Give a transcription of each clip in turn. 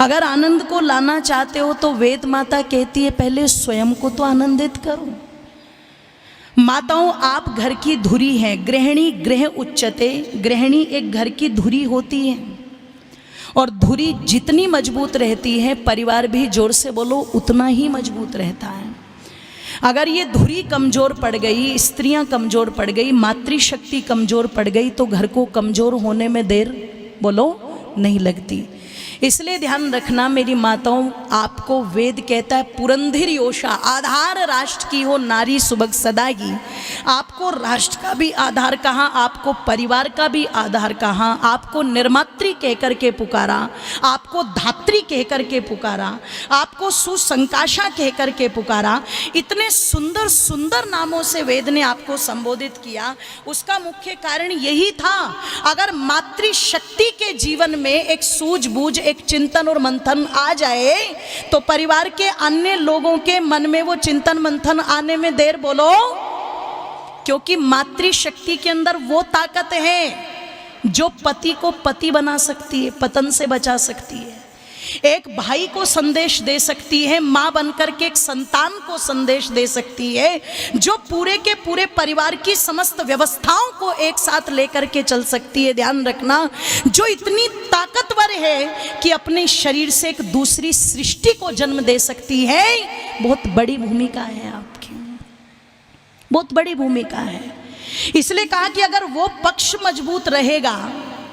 अगर आनंद को लाना चाहते हो तो वेद माता कहती है पहले स्वयं को तो आनंदित करो। माताओं, आप घर की धुरी हैं। गृहिणी गृह उच्चते, गृहिणी एक घर की धुरी होती है, और धुरी जितनी मजबूत रहती है, परिवार भी, जोर से बोलो, उतना ही मजबूत रहता है। अगर ये धुरी कमजोर पड़ गई, स्त्रियां कमजोर पड़ गई, मातृशक्ति कमजोर पड़ गई, तो घर को कमजोर होने में देर, बोलो, नहीं लगती। इसलिए ध्यान रखना मेरी माताओं, आपको वेद कहता है पुरंधिर योषा, आधार राष्ट्र की हो नारी सुबह सदागी। आपको राष्ट्र का भी आधार कहा, आपको परिवार का भी आधार कहा, आपको निर्मात्री कह करके पुकारा, आपको धात्री कह करके पुकारा, आपको सुसंकाशा कह करके पुकारा। इतने सुंदर सुंदर नामों से वेद ने आपको संबोधित किया। उसका मुख्य कारण यही था, अगर मातृशक्ति के जीवन में एक सूझबूझ, एक चिंतन और मंथन आ जाए, तो परिवार के अन्य लोगों के मन में वो चिंतन मंथन आने में देर, बोलो, क्योंकि मातृशक्ति के अंदर वो ताकत है जो पति को पति बना सकती है, पतन से बचा सकती है, एक भाई को संदेश दे सकती है, माँ बनकर के एक संतान को संदेश दे सकती है, जो पूरे के पूरे परिवार की समस्त व्यवस्थाओं को एक साथ लेकर के चल सकती है। ध्यान रखना, जो इतनी ताकतवर है कि अपने शरीर से एक दूसरी सृष्टि को जन्म दे सकती है। बहुत बड़ी भूमिका है आपकी, बहुत बड़ी भूमिका है। इसलिए कहा कि अगर वो पक्ष मजबूत रहेगा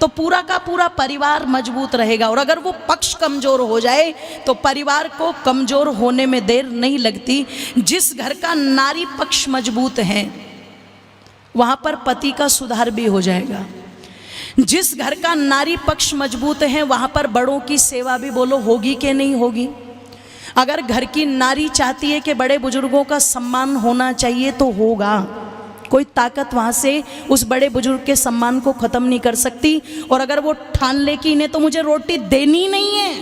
तो पूरा का पूरा परिवार मजबूत रहेगा, और अगर वो पक्ष कमजोर हो जाए तो परिवार को कमजोर होने में देर नहीं लगती। जिस घर का नारी पक्ष मजबूत है वहां पर पति का सुधार भी हो जाएगा। जिस घर का नारी पक्ष मजबूत है वहां पर बड़ों की सेवा भी, बोलो, होगी कि नहीं होगी। अगर घर की नारी चाहती है कि बड़े बुजुर्गों का सम्मान होना चाहिए तो होगा। कोई ताकत वहाँ से उस बड़े बुजुर्ग के सम्मान को ख़त्म नहीं कर सकती। और अगर वो ठान ले कि इन्हें तो मुझे रोटी देनी नहीं है,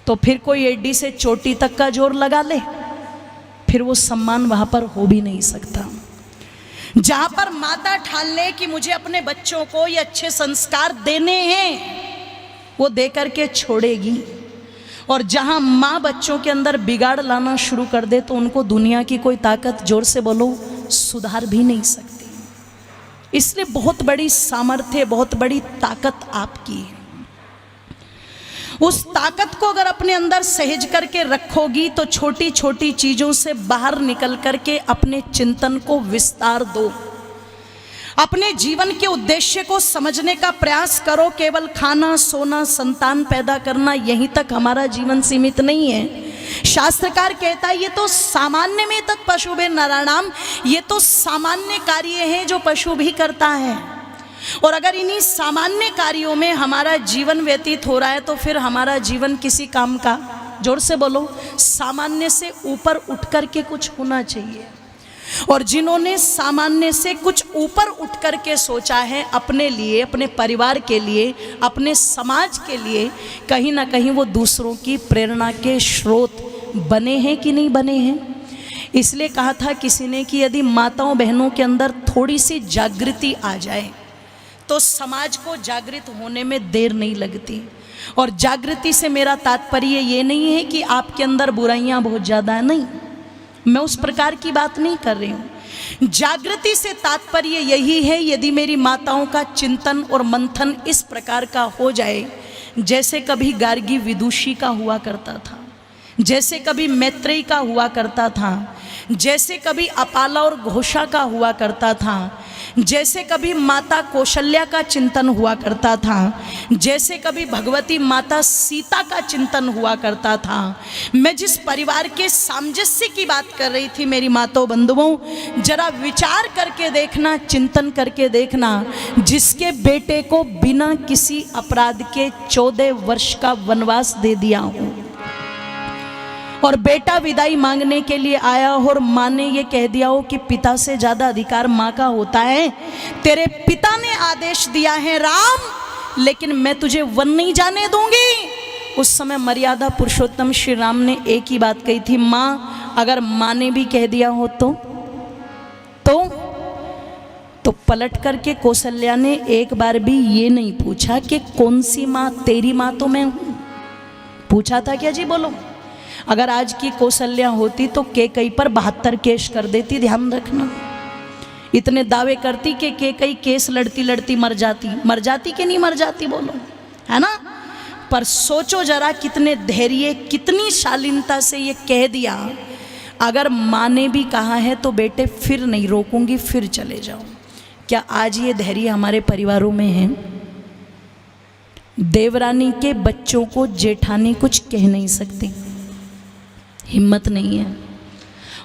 तो फिर कोई एडी से चोटी तक का जोर लगा ले, फिर वो सम्मान वहाँ पर हो भी नहीं सकता। जहाँ पर माता ठान ले कि मुझे अपने बच्चों को ये अच्छे संस्कार देने हैं, वो दे करके छोड़ेगी। और जहाँ माँ बच्चों के अंदर बिगाड़ लाना शुरू कर दे तो उनको दुनिया की कोई ताकत, जोर से बोलो, सुधार भी नहीं सकती। इसलिए बहुत बड़ी सामर्थ्य, बहुत बड़ी ताकत आपकी है। उस ताकत को अगर अपने अंदर सहेज करके रखोगी तो छोटी छोटी चीज़ों से बाहर निकल करके अपने चिंतन को विस्तार दो, अपने जीवन के उद्देश्य को समझने का प्रयास करो। केवल खाना, सोना, संतान पैदा करना, यहीं तक हमारा जीवन सीमित नहीं है। शास्त्रकार कहता है ये तो सामान्य में तत् पशुभे नराणाम, ये तो सामान्य कार्य हैं जो पशु भी करता है। और अगर इन्हीं सामान्य कार्यों में हमारा जीवन व्यतीत हो रहा है तो फिर हमारा जीवन किसी काम का, जोर से बोलो, सामान्य से ऊपर उठ करके कुछ होना चाहिए। और जिन्होंने सामान्य से कुछ ऊपर उठ कर के सोचा है अपने लिए, अपने परिवार के लिए, अपने समाज के लिए, कहीं ना कहीं वो दूसरों की प्रेरणा के स्रोत बने हैं कि नहीं बने हैं। इसलिए कहा था किसी ने कि यदि माताओं बहनों के अंदर थोड़ी सी जागृति आ जाए तो समाज को जागृत होने में देर नहीं लगती। और जागृति से मेरा तात्पर्य ये नहीं है कि आपके अंदर बुराइयां बहुत ज़्यादा है, नहीं, मैं उस प्रकार की बात नहीं कर रही हूँ। जागृति से तात्पर्य यही है, यदि मेरी माताओं का चिंतन और मंथन इस प्रकार का हो जाए जैसे कभी गार्गी विदुषी का हुआ करता था, जैसे कभी मैत्रेयी का हुआ करता था, जैसे कभी अपाला और घोषा का हुआ करता था, जैसे कभी माता कौशल्या का चिंतन हुआ करता था, जैसे कभी भगवती माता सीता का चिंतन हुआ करता था। मैं जिस परिवार के सामंजस्य की बात कर रही थी मेरी माताओं बंधुओं, जरा विचार करके देखना, चिंतन करके देखना, जिसके बेटे को बिना किसी अपराध के 14 वर्ष का वनवास दे दिया हूँ और बेटा विदाई मांगने के लिए आया हो और माँ ने ये कह दिया हो कि पिता से ज़्यादा अधिकार माँ का होता है, तेरे पिता ने आदेश दिया है राम, लेकिन मैं तुझे वन नहीं जाने दूंगी। उस समय मर्यादा पुरुषोत्तम श्री राम ने एक ही बात कही थी, माँ अगर माँ ने भी कह दिया हो तो पलट करके कौशल्या ने एक बार भी ये नहीं पूछा कि कौन सी माँ, तेरी माँ तो मैं हूँ, पूछा था क्या जी? बोलो। अगर आज की कौशल्या होती तो कैकई पर 72 केस कर देती, ध्यान रखना। इतने दावे करती कि कैकई केस लड़ती लड़ती मर जाती कि नहीं मर जाती? बोलो, है ना। पर सोचो जरा, कितने धैर्य, कितनी शालीनता से ये कह दिया, अगर माँ ने भी कहा है तो बेटे फिर नहीं रोकूंगी, फिर चले जाओ। क्या आज ये धैर्य हमारे परिवारों में है? देवरानी के बच्चों को जेठानी कुछ कह नहीं सकती, हिम्मत नहीं है।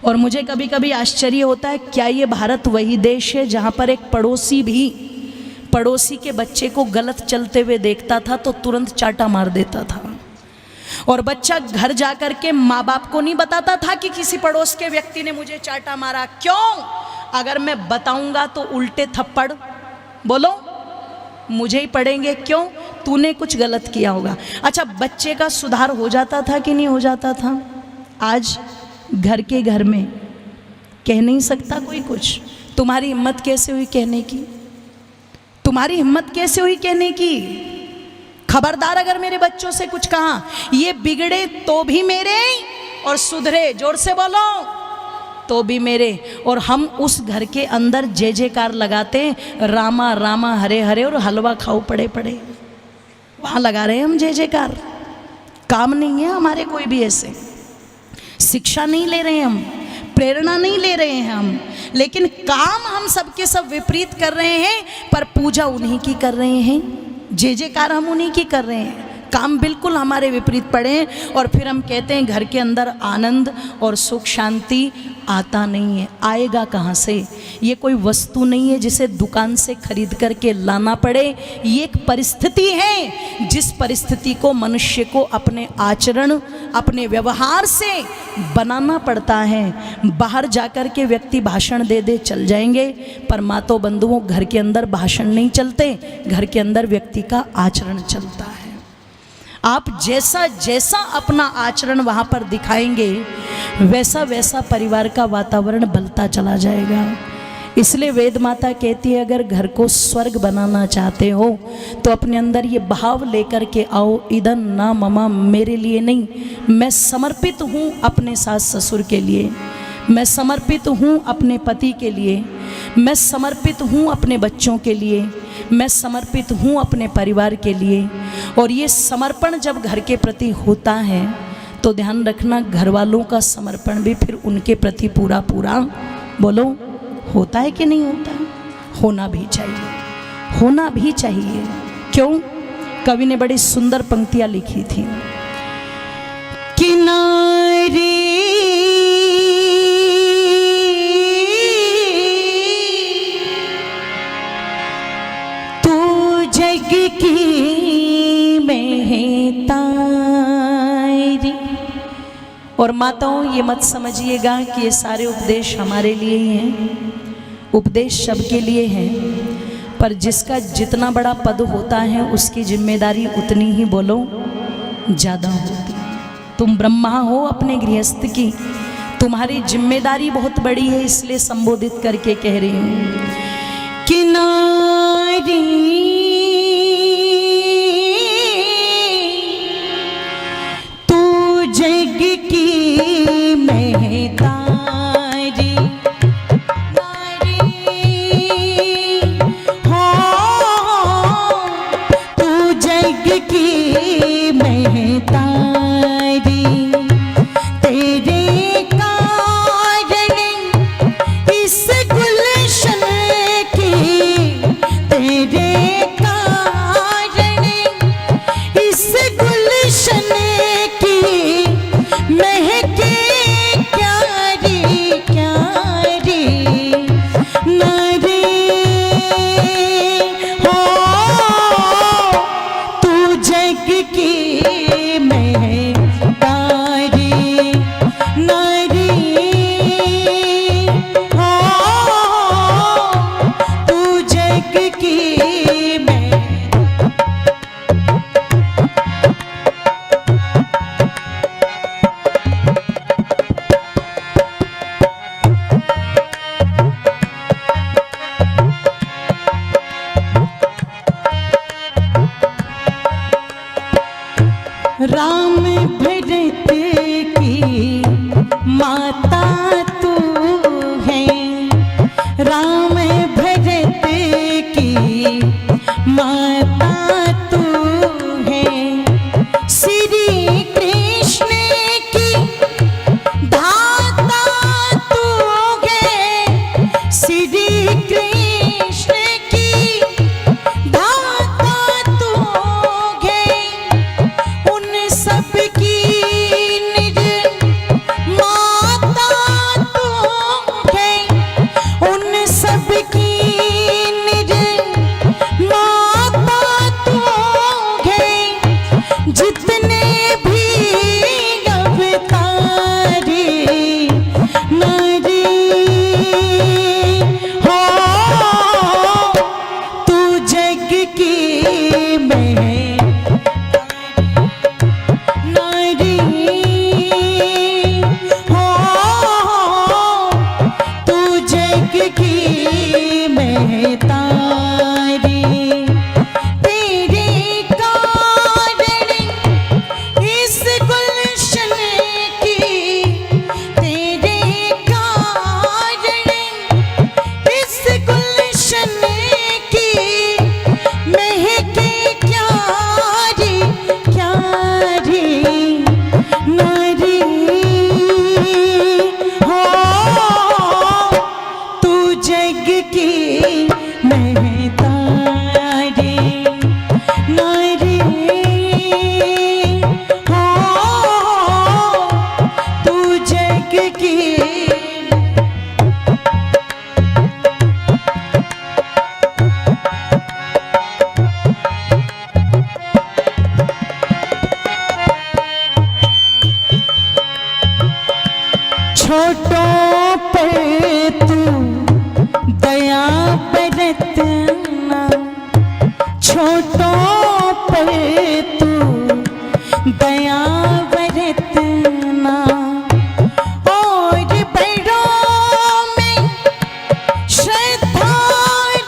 और मुझे कभी कभी आश्चर्य होता है, क्या ये भारत वही देश है जहाँ पर एक पड़ोसी भी पड़ोसी के बच्चे को गलत चलते हुए देखता था तो तुरंत चाटा मार देता था, और बच्चा घर जा कर के माँ बाप को नहीं बताता था कि किसी पड़ोस के व्यक्ति ने मुझे चाटा मारा। क्यों? अगर मैं बताऊंगा तो उल्टे थप्पड़, बोलो, मुझे ही पड़ेंगे। क्यों? तूने कुछ गलत किया होगा। अच्छा, बच्चे का सुधार हो जाता था कि नहीं हो जाता था? आज घर के घर में कह नहीं सकता कोई कुछ। तुम्हारी हिम्मत कैसे हुई कहने की? तुम्हारी हिम्मत कैसे हुई कहने की? खबरदार अगर मेरे बच्चों से कुछ कहा, ये बिगड़े तो भी मेरे और सुधरे, जोर से बोलो, तो भी मेरे। और हम उस घर के अंदर जय जयकार लगाते हैं, रामा रामा हरे हरे और हलवा खाओ पड़े पड़े, वहाँ लगा रहे हैं हम जय जयकार। काम नहीं है हमारे कोई भी ऐसे, शिक्षा नहीं ले रहे हैं हम, प्रेरणा नहीं ले रहे हैं हम, लेकिन काम हम सबके सब विपरीत कर रहे हैं। पर पूजा उन्हीं की कर रहे हैं, जय जयकार हम उन्हीं की कर रहे हैं, काम बिल्कुल हमारे विपरीत पड़े हैं। और फिर हम कहते हैं घर के अंदर आनंद और सुख शांति आता नहीं है। आएगा कहाँ से? ये कोई वस्तु नहीं है जिसे दुकान से खरीद करके लाना पड़े। ये एक परिस्थिति है, जिस परिस्थिति को मनुष्य को अपने आचरण, अपने व्यवहार से बनाना पड़ता है। बाहर जाकर के व्यक्ति भाषण दे दे चल जाएंगे, पर मातो बंधुओं, घर के अंदर भाषण नहीं चलते, घर के अंदर व्यक्ति का आचरण चलता है। आप जैसा जैसा अपना आचरण वहाँ पर दिखाएंगे, वैसा वैसा परिवार का वातावरण बनता चला जाएगा। इसलिए वेद माता कहती है, अगर घर को स्वर्ग बनाना चाहते हो तो अपने अंदर ये भाव लेकर के आओ, इदन ना ममा, मेरे लिए नहीं, मैं समर्पित हूँ अपने सास ससुर के लिए, मैं समर्पित हूँ अपने पति के लिए, मैं समर्पित हूँ अपने बच्चों के लिए, मैं समर्पित हूँ अपने परिवार के लिए। और ये समर्पण जब घर के प्रति होता है तो ध्यान रखना, घर वालों का समर्पण भी फिर उनके प्रति पूरा पूरा, बोलो, होता है कि नहीं होता? होना भी चाहिए, होना भी चाहिए। क्यों? कवि ने बड़ी सुंदर पंक्तियाँ लिखी थी। किनारे की महतारी। और माताओं, ये मत समझिएगा कि ये सारे उपदेश हमारे लिए ही हैं, उपदेश सबके लिए हैं, पर जिसका जितना बड़ा पद होता है उसकी जिम्मेदारी उतनी ही, बोलो, ज़्यादा होती है। तुम ब्रह्मा हो अपने गृहस्थ की, तुम्हारी जिम्मेदारी बहुत बड़ी है, इसलिए संबोधित करके कह रही हूँ। किनारी राम भरत की माता तू है, राम भरत की माता तू है, श्री कृष्ण की धाता तू है, श्री कृष्ण की धाता तू है, उन सब की निज माता तू है, उन सब की निज माता तू है, जितने भी अवतारी नारी हो, तू जग की मैं नारी हो, तू जग की मैं तारी, तेरे कारण इस गुलशन की, तेरे कारण इस गुलशन की महके क्यारी क्यारी नारी हो, तू जग की मैं तारी नारी हो, तू जग की। छोटों पे तू दया बरतना, छोटों पे तू दया बरतना, और बड़ों में श्रद्धा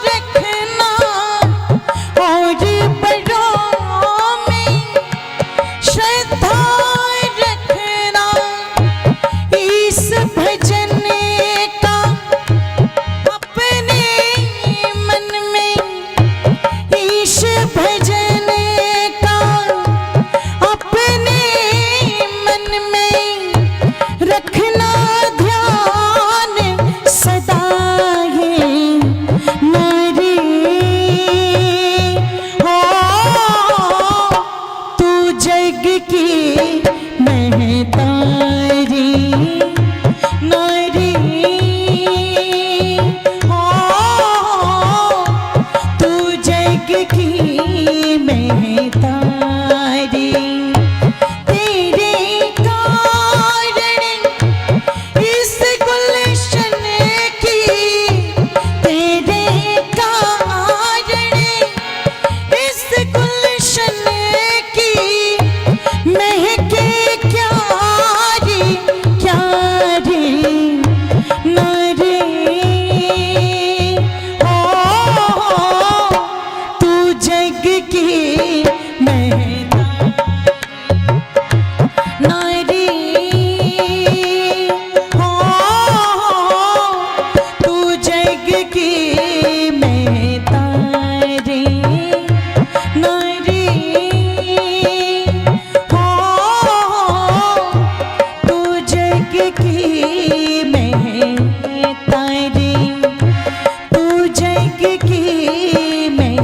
रखना, और बड़ों में श्रद्धा रखना, इस भजन का अपने मन में, इस भजन का अपने मन में रखना ध्यान सदा है नारी हो, तू जग की मैं तारी नारी हो, तू जग की मैं तारी, तेरे कारण इस गुलशन की, तेरे कारण इस गुलशन की महके क्यारी क्यारी नारी हो, तू जग की मैं नारी हो, तू जग की मैं तारी नारी हो, तू जग की मैं तारी, तू जग की मैं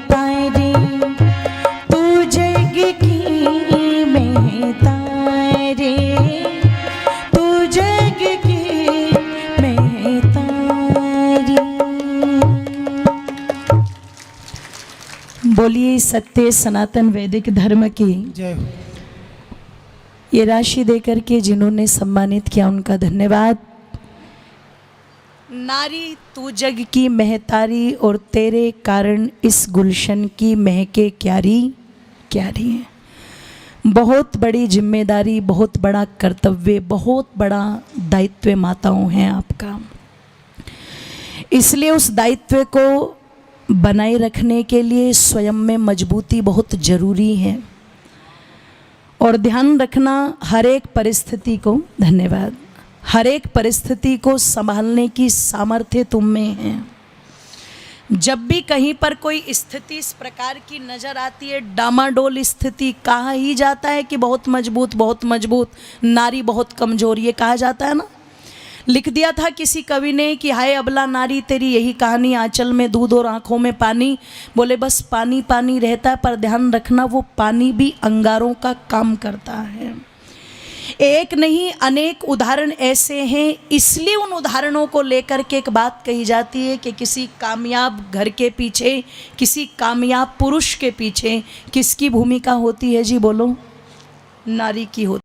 तारी, तू जग की मैं तारी, तू जग की मैं तारी। बोलिए सत्य सनातन वैदिक धर्म की जय हो। ये राशि देकर के जिन्होंने सम्मानित किया उनका धन्यवाद। नारी तू जग की महतारी, और तेरे कारण इस गुलशन की महके क्यारी क्यारी है। बहुत बड़ी जिम्मेदारी, बहुत बड़ा कर्तव्य, बहुत बड़ा दायित्व माताओं हैं आपका। इसलिए उस दायित्व को बनाए रखने के लिए स्वयं में मजबूती बहुत ज़रूरी है। और ध्यान रखना हर एक परिस्थिति को, धन्यवाद, हर एक परिस्थिति को संभालने की सामर्थ्य तुम में है। जब भी कहीं पर कोई स्थिति इस प्रकार की नजर आती है, डामाडोल स्थिति, कहा ही जाता है कि बहुत मजबूत, नारी बहुत कमजोर, ये कहा जाता है ना। लिख दिया था किसी कवि ने कि हाय अबला नारी तेरी यही कहानी, आंचल में दूध और आंखों में पानी। बोले बस पानी पानी रहता है, पर ध्यान रखना वो पानी भी अंगारों का काम करता है। एक नहीं अनेक उदाहरण ऐसे हैं, इसलिए उन उदाहरणों को लेकर के एक बात कही जाती है कि किसी कामयाब घर के पीछे, किसी कामयाब पुरुष के पीछे किसकी भूमिका होती है जी? बोलो, नारी की होती